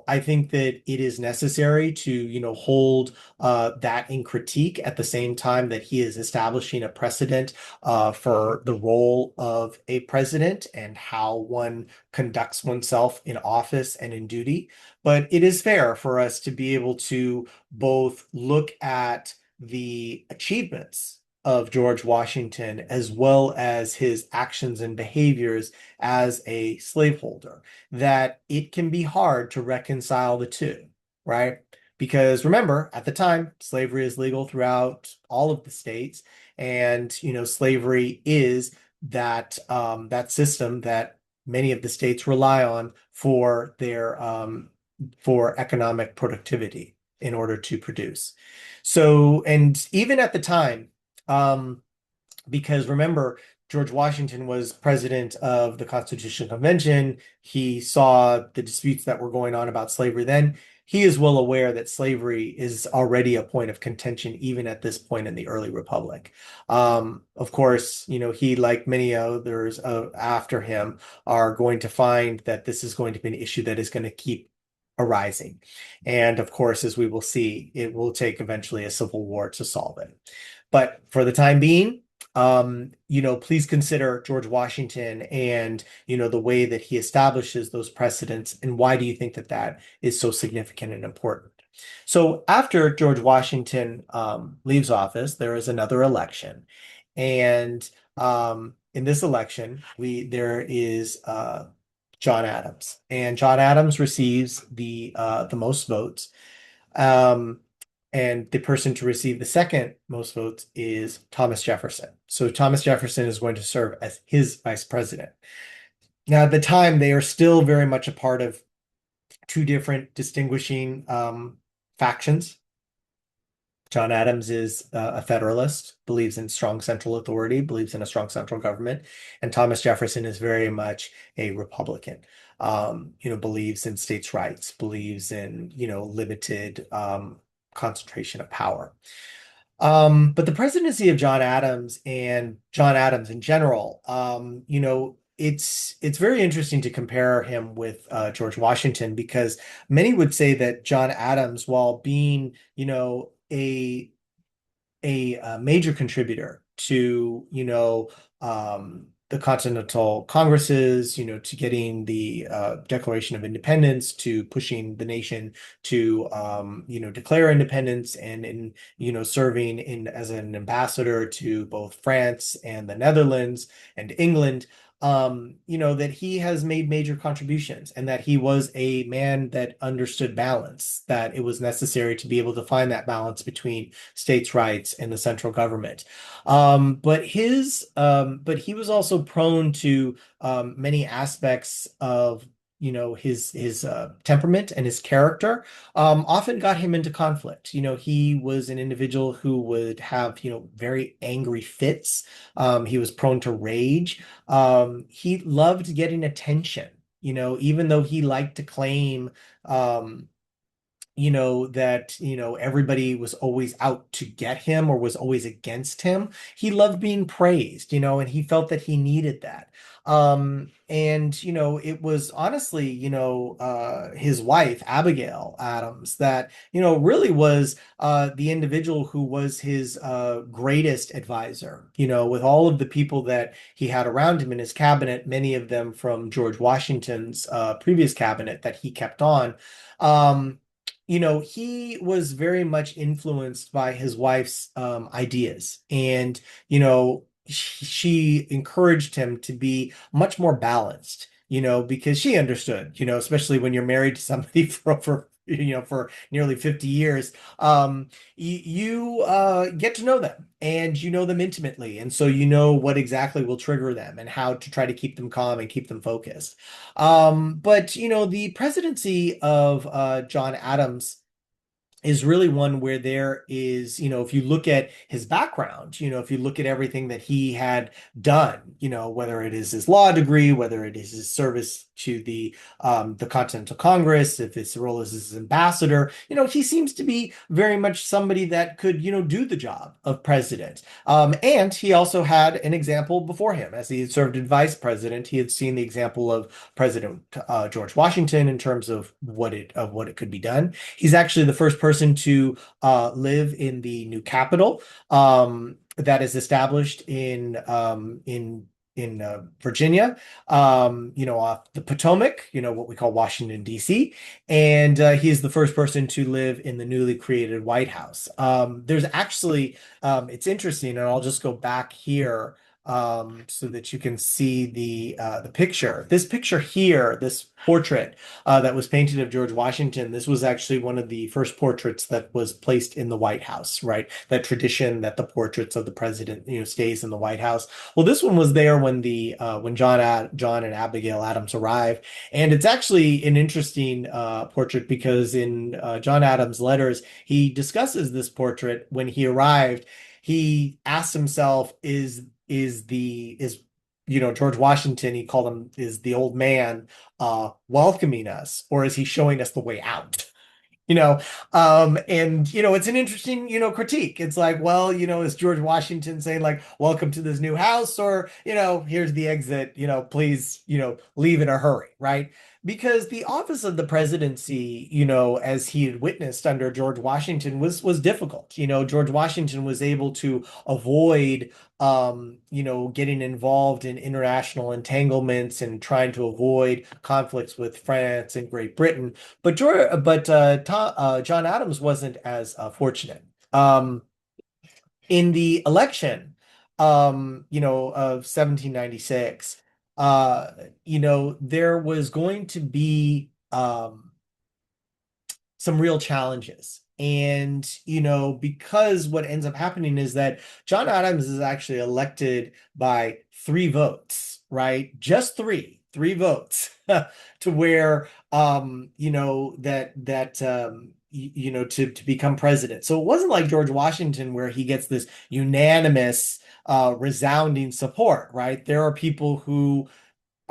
I think that it is necessary to, hold that in critique at the same time that he is establishing a precedent for the role of a president and how one conducts oneself in office and in duty. But it is fair for us to be able to both look at the achievements of George Washington as well as his actions and behaviors as a slaveholder, that it can be hard to reconcile the two, right? Because remember, at the time, slavery is legal throughout all of the states, and slavery is that system that many of the states rely on for their for economic productivity in order to produce. So, and even at the time, um, because remember, George Washington was president of the Constitutional Convention. He saw the disputes that were going on about slavery then. He is well aware that slavery is already a point of contention, even at this point in the early republic. Of course, he, like many others after him, are going to find that this is going to be an issue that is going to keep arising. And of course, as we will see, it will take eventually a civil war to solve it. But for the time being, please consider George Washington and, the way that he establishes those precedents, and why do you think that that is so significant and important? So after George Washington leaves office, there is another election. And in this election, there is John Adams, and John Adams receives the most votes. Um, and the person to receive the second most votes is Thomas Jefferson. So Thomas Jefferson is going to serve as his vice president. Now, at the time, they are still very much a part of two different distinguishing factions. John Adams is a Federalist, believes in strong central authority, believes in a strong central government, and Thomas Jefferson is very much a Republican. Believes in states' rights, believes in, limited concentration of power. But the presidency of John Adams and John Adams in general, it's very interesting to compare him with George Washington because many would say that John Adams, while being, a major contributor to, the Continental Congresses, to getting the Declaration of Independence, to pushing the nation to, declare independence, and serving in as an ambassador to both France and the Netherlands and England. That he has made major contributions and that he was a man that understood balance, that it was necessary to be able to find that balance between states' rights and the central government. But he was also prone to many aspects of his temperament and his character often got him into conflict. He was an individual who would have very angry fits. He was prone to rage. He loved getting attention. Even though he liked to claim um, that, everybody was always out to get him or was always against him. He loved being praised, and he felt that he needed that. And, it was honestly, his wife, Abigail Adams, that, really was the individual who was his greatest advisor, with all of the people that he had around him in his cabinet, many of them from George Washington's previous cabinet that he kept on. Um, he was very much influenced by his wife's ideas. And, she encouraged him to be much more balanced, because she understood, especially when you're married to somebody for nearly 50 years, you get to know them and you know them intimately. And so you know what exactly will trigger them and how to try to keep them calm and keep them focused. But the presidency of John Adams is really one where there is, if you look at his background, if you look at everything that he had done, whether it is his law degree, whether it is his service to the Continental Congress, if his role as his ambassador, he seems to be very much somebody that could, do the job of president. And he also had an example before him, as he had served as vice president. He had seen the example of President George Washington in terms of what it could be done. He's actually the first person to live in the new Capitol that is established in Virginia, off the Potomac, what we call Washington, D.C. And he is the first person to live in the newly created White House. There's actually, it's interesting, and I'll just go back here so that you can see the picture. This picture here, this portrait that was painted of George Washington. This was actually one of the first portraits that was placed in the White House, right? That tradition that the portraits of the president, stays in the White House. Well, this one was there when John and Abigail Adams arrived, and it's actually an interesting portrait because in John Adams' letters, he discusses this portrait when he arrived. He asks himself, is George Washington, he called him, is the old man welcoming us, or is he showing us the way out? you know and it's an interesting critique. It's like, well, is George Washington saying like, welcome to this new house, or here's the exit, please, leave in a hurry, right? Because the office of the presidency, as he had witnessed under George Washington, was difficult. George Washington was able to avoid getting involved in international entanglements and trying to avoid conflicts with France and Great Britain. But John Adams wasn't as fortunate. In the election, of 1796, there was going to be some real challenges. And, because what ends up happening is that John Adams is actually elected by 3 votes, right? Just three votes to where, to become president. So it wasn't like George Washington where he gets this unanimous, resounding support, right? There are people who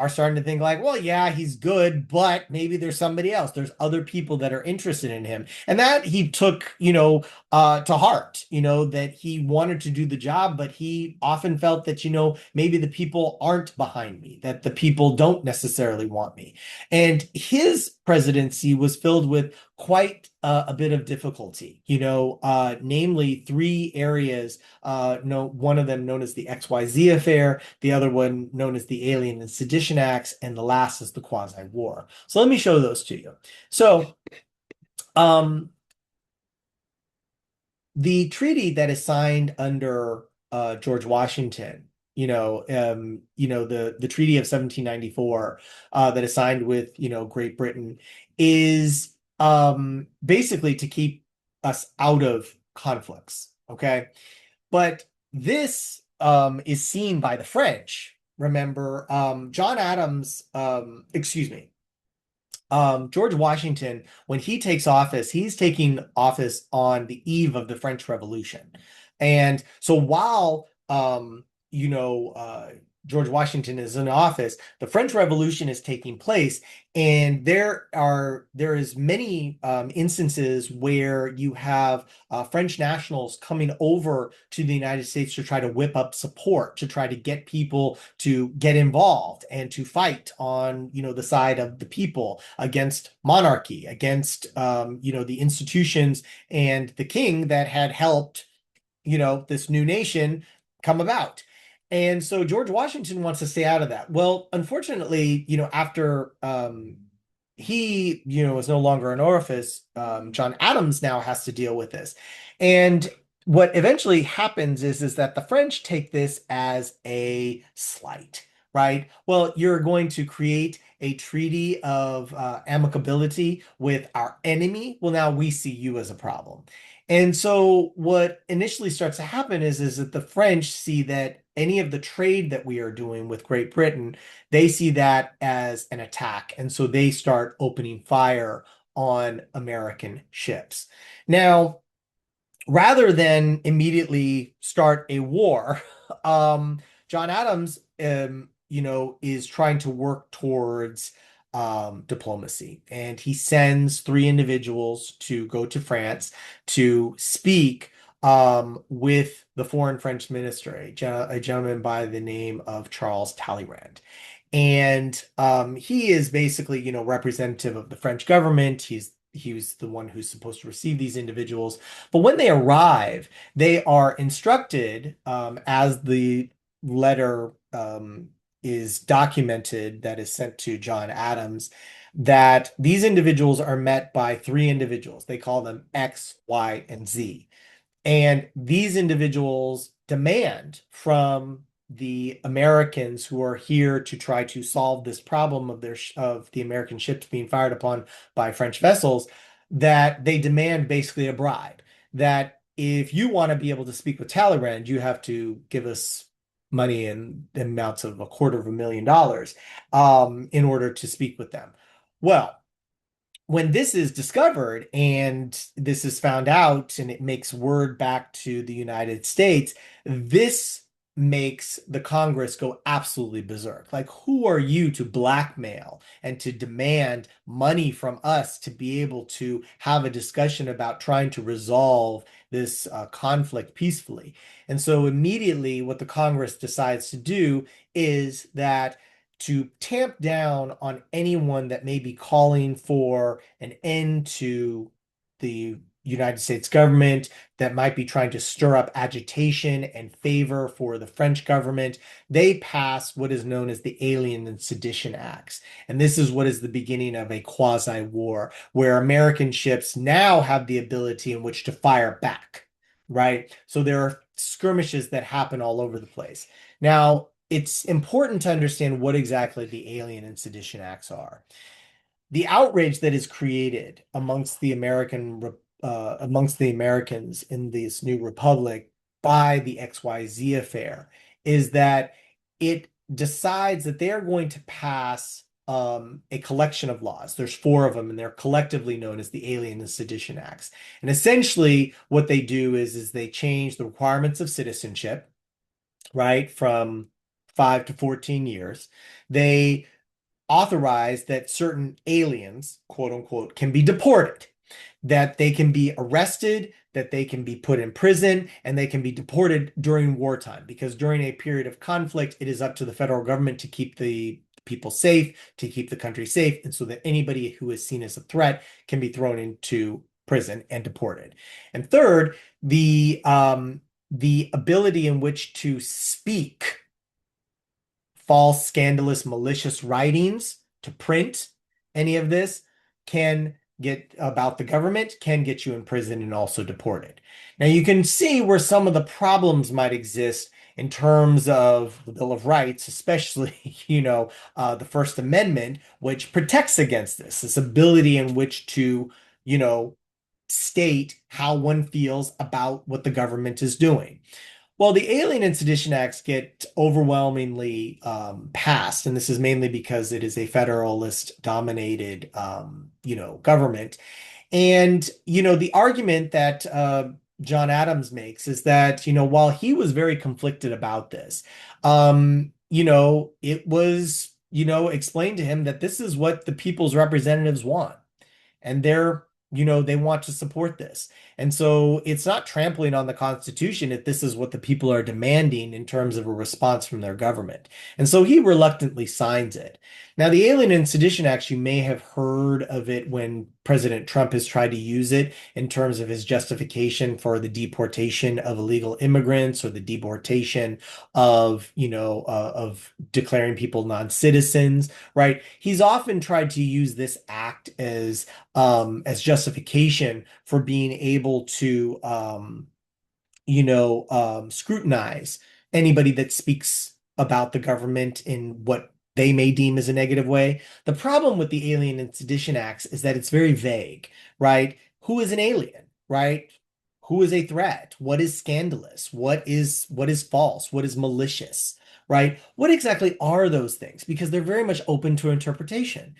are starting to think like, well, yeah, he's good, but maybe there's somebody else. There's other people that are interested in him. And that he took, to heart, that he wanted to do the job, but he often felt that, maybe the people aren't behind me, that the people don't necessarily want me. And his presidency was filled with quite a bit of difficulty, namely three areas. No, one of them known as the XYZ affair, the other one known as the Alien and Sedition Acts, and the last is the Quasi War. So let me show those to you. So, um, the treaty that is signed under George Washington, the Treaty of 1794 that is signed with, Great Britain is basically to keep us out of conflicts. Okay. But this is seen by the French. Remember, John Adams, excuse me, George Washington, when he takes office, he's taking office on the eve of the French Revolution. And so while, George Washington is in office, the French Revolution is taking place, and there is many instances where you have French nationals coming over to the United States to try to whip up support, to try to get people to get involved and to fight on, the side of the people against monarchy, against, the institutions and the king that had helped, this new nation come about. And so George Washington wants to stay out of that. Well, unfortunately, after he, is no longer in office, John Adams now has to deal with this. And what eventually happens is that the French take this as a slight, right? Well, you're going to create a treaty of amicability with our enemy. Well, now we see you as a problem. And so what initially starts to happen is that the French see that any of the trade that we are doing with Great Britain, they see that as an attack. And so they start opening fire on American ships. Now, rather than immediately start a war, John Adams, is trying to work towards diplomacy. And he sends three individuals to go to France to speak with the foreign French minister, a gentleman by the name of Charles Talleyrand. And he is basically, representative of the French government. He was the one who's supposed to receive these individuals. But when they arrive, they are instructed, as the letter is documented that is sent to John Adams, that these individuals are met by three individuals. They call them X, Y, and Z. And these individuals demand from the Americans who are here to try to solve this problem of the American ships being fired upon by French vessels, that they demand basically a bribe. That if you want to be able to speak with Talleyrand, you have to give us money in amounts of $250,000 in order to speak with them. Well, when this is discovered and this is found out and it makes word back to the United States, this makes the Congress go absolutely berserk. Like, who are you to blackmail and to demand money from us to be able to have a discussion about trying to resolve this conflict peacefully? And so immediately what the Congress decides to do is that to tamp down on anyone that may be calling for an end to the United States government, that might be trying to stir up agitation and favor for the French government, they pass what is known as the Alien and Sedition Acts. And this is what is the beginning of a quasi-war, where American ships now have the ability in which to fire back, right? So there are skirmishes that happen all over the place. Now, it's important to understand what exactly the Alien and Sedition Acts are. The outrage that is created amongst the Americans in this new republic by the XYZ affair is that it decides that they are going to pass a collection of laws. There's four of them, and they're collectively known as the Alien and Sedition Acts. And essentially, what they do is they change the requirements of citizenship, right, from 5 to 14 years. They authorized that certain aliens, quote unquote, can be deported, that they can be arrested, that they can be put in prison, and they can be deported during wartime. Because during a period of conflict, it is up to the federal government to keep the people safe, to keep the country safe, and so that anybody who is seen as a threat can be thrown into prison and deported. And third, the ability in which to speak false, scandalous, malicious writings to print any of this can get about the government, can get you in prison and also deported. Now you can see where some of the problems might exist in terms of the Bill of Rights, especially, the First Amendment, which protects against this ability in which to, you know, state how one feels about what the government is doing. Well, the Alien and Sedition Acts get overwhelmingly passed, and this is mainly because it is a federalist dominated, government. And, the argument that John Adams makes is that, while he was very conflicted about this, it was, explained to him that this is what the people's representatives want, and they want to support this. And so it's not trampling on the Constitution if this is what the people are demanding in terms of a response from their government. And so he reluctantly signs it. Now, the Alien and Sedition Act, you may have heard of it when President Trump has tried to use it in terms of his justification for the deportation of illegal immigrants or the deportation of declaring people non-citizens, right? He's often tried to use this act as justification for being able to scrutinize anybody that speaks about the government in what they may deem as a negative way. The problem with the Alien and Sedition Acts is that it's very vague, right? Who is an alien, right? Who is a threat? What is scandalous? What is false? What is malicious? Right? What exactly are those things? Because they're very much open to interpretation.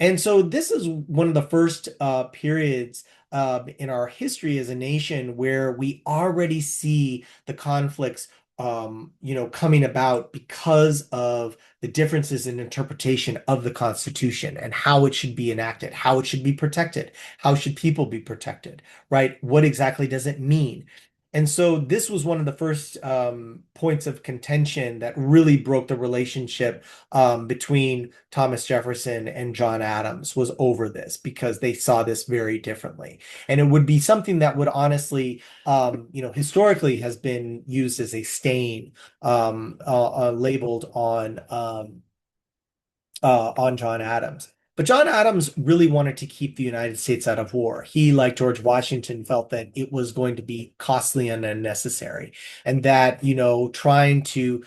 And so this is one of the first periods in our history as a nation where we already see the conflicts coming about because of the differences in interpretation of the Constitution and how it should be enacted, how it should be protected, how should people be protected, right? What exactly does it mean? And so this was one of the first points of contention that really broke the relationship between Thomas Jefferson and John Adams was over this because they saw this very differently. And it would be something that would honestly, historically has been used as a stain labeled on John Adams. But John Adams really wanted to keep the United States out of war. He, like George Washington, felt that it was going to be costly and unnecessary, and that, trying to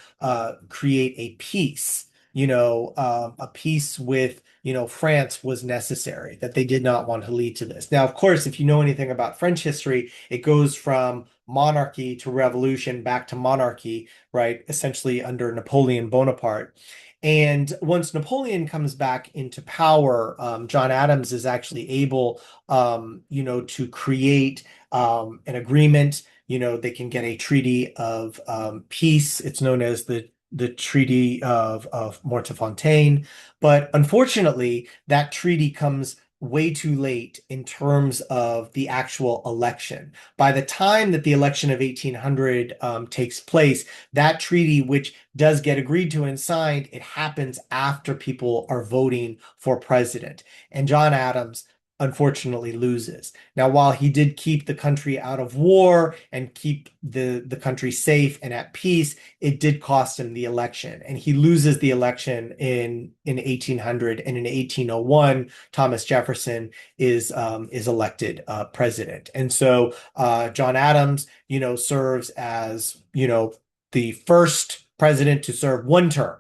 create a peace, a peace with, France was necessary, that they did not want to lead to this. Now, of course, if you know anything about French history, it goes from monarchy to revolution back to monarchy, right? Essentially under Napoleon Bonaparte. And once Napoleon comes back into power, John Adams is actually able, to create an agreement. They can get a treaty of peace. It's known as the Treaty of Mortefontaine. But unfortunately, that treaty comes way too late in terms of the actual election. By the time that the election of 1800 takes place, that treaty, which does get agreed to and signed, it happens after people are voting for president. And John Adams unfortunately loses. Now, while he did keep the country out of war and keep the country safe and at peace, it did cost him the election. And he loses the election in 1800. And in 1801, Thomas Jefferson is elected president. And so John Adams, serves as, the first president to serve one term,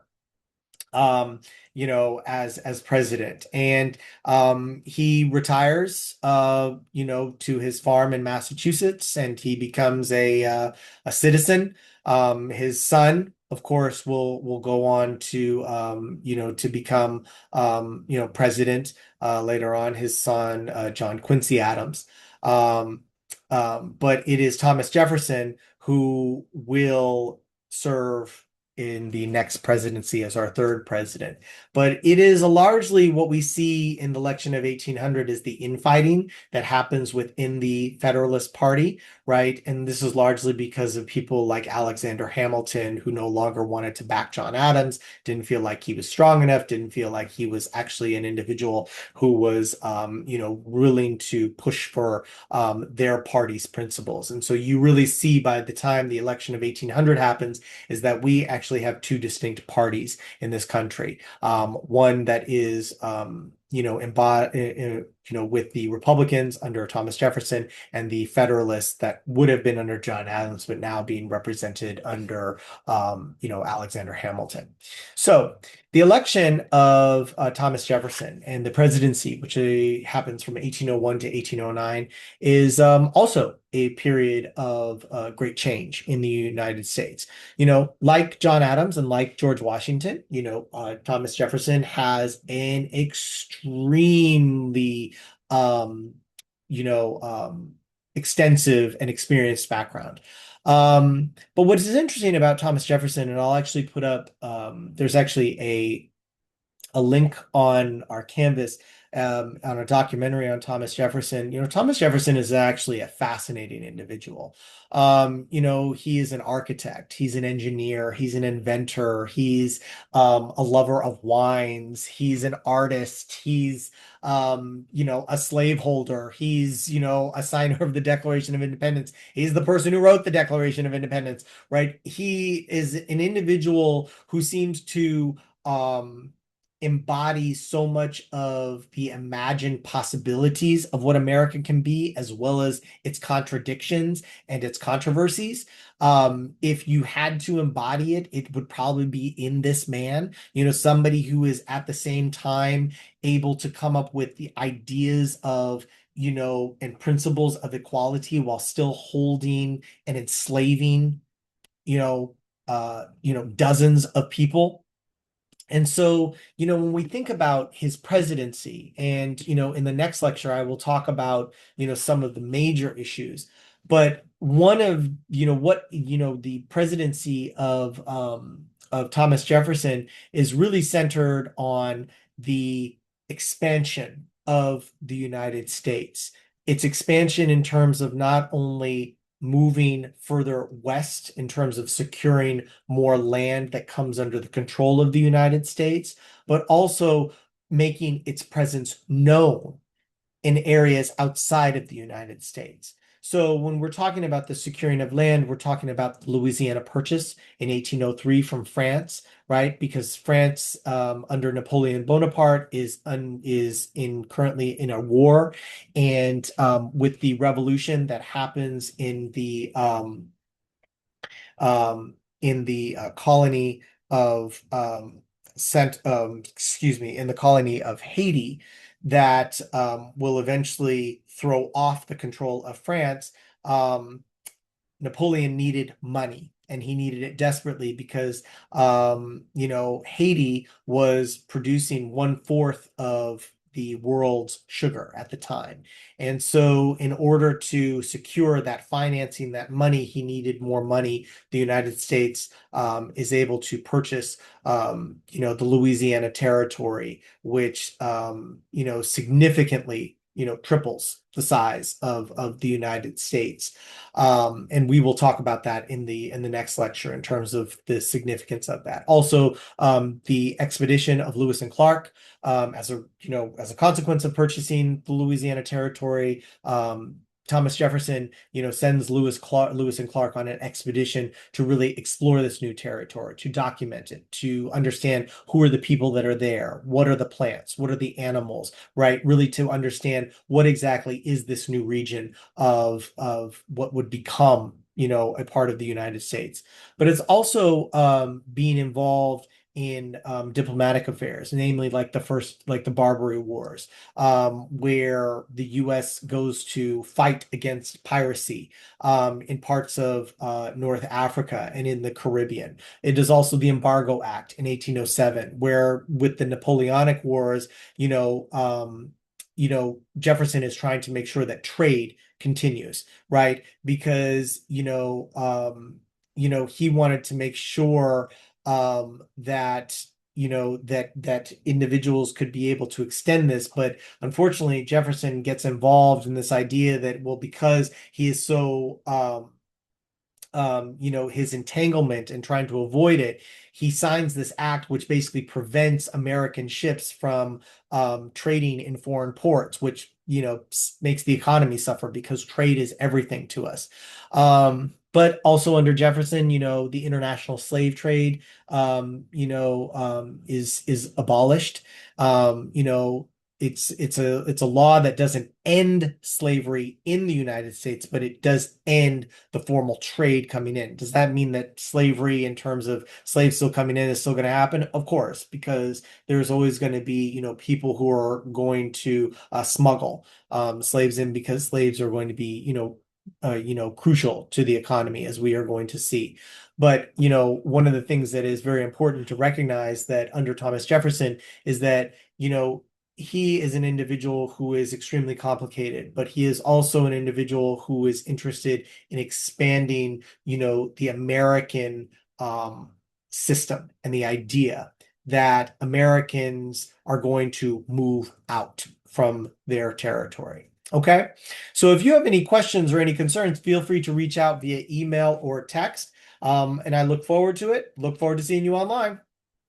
as president. And he retires, to his farm in Massachusetts, and he becomes a citizen. His son, of course, will go on to to become president later on. His son, John Quincy Adams. But it is Thomas Jefferson who will serve in the next presidency as our third president. But it is largely what we see in the election of 1800 is the infighting that happens within the Federalist Party, right? And this is largely because of people like Alexander Hamilton, who no longer wanted to back John Adams, didn't feel like he was strong enough, didn't feel like he was actually an individual who was, willing to push for their party's principles. And so you really see by the time the election of 1800 happens, is that we actually have two distinct parties in this country. One that is, with the Republicans under Thomas Jefferson and the Federalists that would have been under John Adams, but now being represented under, Alexander Hamilton. So the election of Thomas Jefferson and the presidency, which happens from 1801 to 1809, is also a period of great change in the United States. Like John Adams and like George Washington, Thomas Jefferson has an extremely, um, you know, um, extensive and experienced background. But what is interesting about Thomas Jefferson, and I'll actually put up, there's actually a link on our Canvas on a documentary on Thomas Jefferson. Thomas Jefferson is actually a fascinating individual. He is an architect, he's an engineer, he's an inventor, he's a lover of wines, he's an artist, he's a slaveholder, he's, a signer of the Declaration of Independence. He's the person who wrote the Declaration of Independence, right? He is an individual who seems to embodies so much of the imagined possibilities of what America can be, as well as its contradictions and its controversies. If you had to embody it, it would probably be in this man, somebody who is at the same time able to come up with the ideas of, and principles of equality while still holding and enslaving, dozens of people. And so, when we think about his presidency, and, in the next lecture, I will talk about, some of the major issues. But one of, the presidency of Thomas Jefferson is really centered on the expansion of the United States. Its expansion in terms of not only moving further west in terms of securing more land that comes under the control of the United States, but also making its presence known in areas outside of the United States. So when we're talking about the securing of land, we're talking about the Louisiana Purchase in 1803 from France, right? Because France, under Napoleon Bonaparte, is currently in a war, and with the revolution that happens in the colony of in the colony of Haiti, that will eventually throw off the control of France. Napoleon needed money, and he needed it desperately because Haiti was producing 1/4 of the world's sugar at the time. And so in order to secure that financing, that money, he needed more money. The United States is able to purchase the Louisiana Territory, which significantly triples the size of the United States. And we will talk about that in the next lecture in terms of the significance of that. Also, the expedition of Lewis and Clark, as a consequence of purchasing the Louisiana Territory, Thomas Jefferson, sends Lewis and Clark on an expedition to really explore this new territory, to document it, to understand who are the people that are there, what are the plants, what are the animals, right? Really to understand what exactly is this new region of what would become, a part of the United States. But it's also being involved in diplomatic affairs, namely like the Barbary Wars, where the U.S. goes to fight against piracy in parts of North Africa and in the Caribbean. It is also the Embargo Act in 1807, where with the Napoleonic Wars, Jefferson is trying to make sure that trade continues, right? Because he wanted to make sure that that individuals could be able to extend this. But unfortunately, Jefferson gets involved in this idea that, well, because he is so his entanglement and trying to avoid it, he signs this act which basically prevents American ships from trading in foreign ports, which, makes the economy suffer because trade is everything to us. But also under Jefferson, the international slave trade, is abolished. It's a law that doesn't end slavery in the United States, but it does end the formal trade coming in. Does that mean that slavery in terms of slaves still coming in is still going to happen? Of course, because there's always going to be, people who are going to smuggle slaves in because slaves are going to be, crucial to the economy, as we are going to see. But, one of the things that is very important to recognize that under Thomas Jefferson is that, he is an individual who is extremely complicated, but he is also an individual who is interested in expanding, the American system and the idea that Americans are going to move out from their territory. Okay. So if you have any questions or any concerns, feel free to reach out via email or text. And I look forward to it. Look forward to seeing you online.